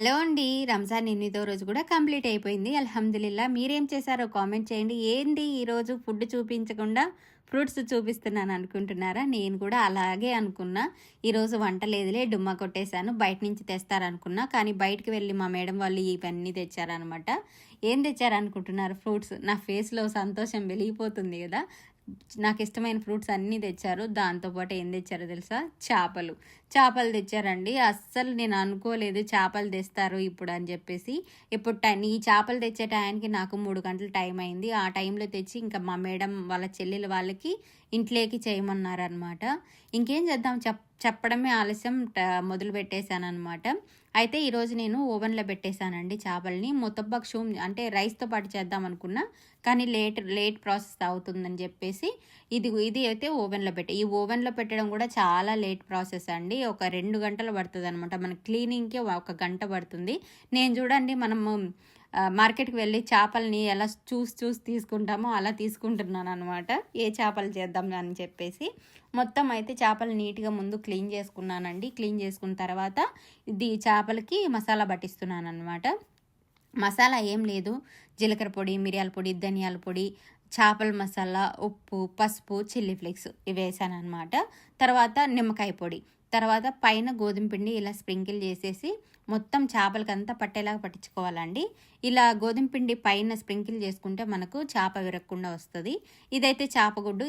Hello అండి. రంజాన్ 8వ రోజు కూడా కంప్లీట్ అయిపోయింది. అల్హమ్దులిల్లా. మీరేం చేశారో కామెంట్ చేయండి. ఏంటి ఈరోజు ఫుడ్ చూపించకుండా ఫ్రూట్స్ చూపిస్తున్నాను అనుకుంటున్నారా? నేను కూడా అలాగే అనుకున్నా. ఈరోజు వంట లేదులే, డుమ్మా కొట్టేశాను. బయట నుంచి తెస్తారనుకున్నా. కానీ బయటికి వెళ్ళి మా మేడం వాళ్ళు ఇవన్నీ తెచ్చారనమాట. ఏం తెచ్చారనుకుంటున్నారు? ఫ్రూట్స్. నా ఫేస్‌లో సంతోషం వెలిగిపోతుంది కదా! నాకు ఇష్టమైన ఫ్రూట్స్ అన్నీ తెచ్చారు. దాంతోపాటు ఏం తెచ్చారో తెలుసా? చేపలు తెచ్చారండి. అస్సలు నేను అనుకోలేదు చేపలు తెస్తారు ఇప్పుడు అని చెప్పేసి. ఇప్పుడు ఈ చేపలు తెచ్చే టయానికి నాకు 3 గంటలు టైం అయింది. ఆ టైంలో తెచ్చి ఇంకా మా మేడం వాళ్ళ చెల్లెలు వాళ్ళకి ఇంట్లోకి చేయమన్నారనమాట. ఇంకేం చేద్దాం చెప్పడమే ఆలస్యం మొదలు పెట్టేశాననమాట. అయితే ఈరోజు నేను ఓవెన్‌లో పెట్టేశానండి చేపల్ని. మొతబ్బక్ షూమ్ అంటే రైస్‌తో పాటు చేద్దాం అనుకున్నా. కానీ లేట్ ప్రాసెస్ అవుతుందని చెప్పేసి ఇది అయితే ఓవెన్‌లో ఈ ఓవెన్‌లో పెట్టడం కూడా చాలా లేట్ ప్రాసెస్ అండి. ఒక 2 గంటలు పడతదనమాట. మన క్లీనింగ్‌కే ఒక గంట పడుతుంది. నేను చూడండి మనము మార్కెట్‌కి వెళ్ళి చేపల్ని ఎలా చూసి తీసుకుంటామో అలా తీసుకుంటున్నాననమాట. ఏ చేపలు చేద్దాం అని చెప్పేసి. మొత్తం అయితే చేపలు నీట్‌గా ముందు క్లీన్ చేసుకున్నానండి. క్లీన్ చేసుకున్న తర్వాత ఇది చేపలకి మసాలా పట్టిస్తున్నాననమాట. మసాలా ఏం లేదు. జీలకర్ర పొడి, మిరియాల పొడి, ధనియాల పొడి, చేపల మసాలా, ఉప్పు, పసుపు, చిల్లీ ఫ్లేక్స్ ఇవి వేసాననమాట. తర్వాత నిమ్మకాయ పొడి. తర్వాత పైన గోధుమ పిండి ఇలా స్ప్రింకిల్ చేసేసి మొత్తం చేపలకంతా పట్టేలాగా పట్టించుకోవాలండి. ఇలా గోధుమ పిండి పైన స్ప్రింకిల్ చేసుకుంటే మనకు చేప విరగకుండా వస్తుంది. ఇదైతే చేపగుడ్డు.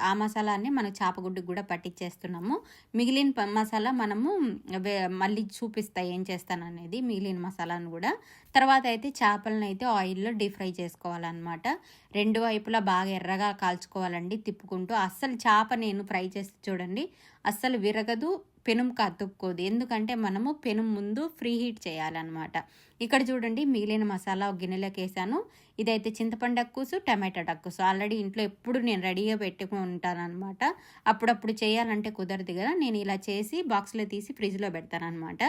ఆ మసాలాన్ని మనం చేపగుడ్డుకు కూడా పట్టించేస్తున్నాము. మిగిలిన మసాలా మనము మళ్ళీ చూపిస్తా ఏం చేస్తాననేది మిగిలిన మసాలాను కూడా. తర్వాత అయితే చేపలను అయితే ఆయిల్లో డీప్ ఫ్రై చేసుకోవాలన్నమాట. 2 వైపులా బాగా ఎర్రగా కాల్చుకోవాలండి తిప్పుకుంటూ. అస్సలు చేప నేను ఫ్రై చేసి చూడండి అస్సలు విరగదు, పెనుముకు అతుక్కోదు. ఎందుకంటే మనము పెనం ముందు ఫ్రీ హీట్ చేయాలన్నమాట. ఇక్కడ చూడండి మిగిలిన మసాలా ఒక గిన్నెలోకి వేసాను. ఇదైతే చింతపండు డక్కుసు, టమాటా డక్కుసు. ఆల్రెడీ ఇంట్లో ఎప్పుడు నేను రెడీగా పెట్టుకుని ఉంటానన్నమాట. అప్పుడప్పుడు చేయాలంటే కుదరదు కదా. నేను ఇలా చేసి బాక్స్లో తీసి ఫ్రిడ్జ్లో పెడతానన్నమాట.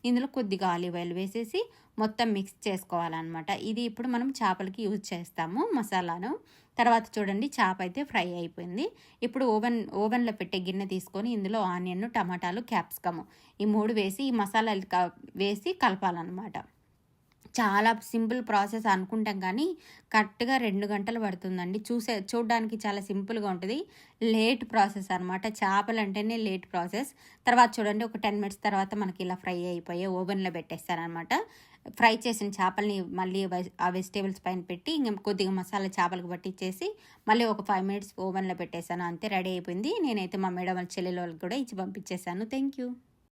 ఇందులో కొద్దిగా ఆలివ్ ఆయిల్ వేసేసి మొత్తం మిక్స్ చేసుకోవాలన్నమాట. ఇది ఇప్పుడు మనం చేపలకి యూజ్ చేస్తాము మసాలాను. తర్వాత చూడండి చేప అయితే ఫ్రై అయిపోయింది. ఇప్పుడు ఓవెన్లో పెట్టే గిన్నె తీసుకొని ఇందులో ఆనియన్, టమాటాలు, క్యాప్సికమ్ ఈ 3 వేసి ఈ మసాలాలు వేసి కలపాలన్నమాట. చాలా సింపుల్ ప్రాసెస్ అనుకుంటాం కానీ కరెక్ట్గా 2 గంటలు పడుతుందండి. చూడడానికి చాలా సింపుల్గా ఉంటుంది. లేట్ ప్రాసెస్ అనమాట. చేపలు అంటేనే లేట్ ప్రాసెస్. తర్వాత చూడండి ఒక 10 మినిట్స్ తర్వాత మనకి ఇలా ఫ్రై అయిపోయి ఓవెన్లో పెట్టేస్తారనమాట. ఫ్రై చేసిన చేపల్ని మళ్ళీ ఆ వెజిటేబుల్స్ పైన పెట్టి ఇంక కొద్దిగా మసాలా చేపలకు పట్టించేసి మళ్ళీ ఒక 5 మినిట్స్ ఓవెన్లో పెట్టేశాను. అంతే రెడీ అయిపోయింది. నేనైతే మా మేడం వాళ్ళ చెల్లెల వాళ్ళకి కూడా ఇచ్చి పంపించేశాను. Thank you.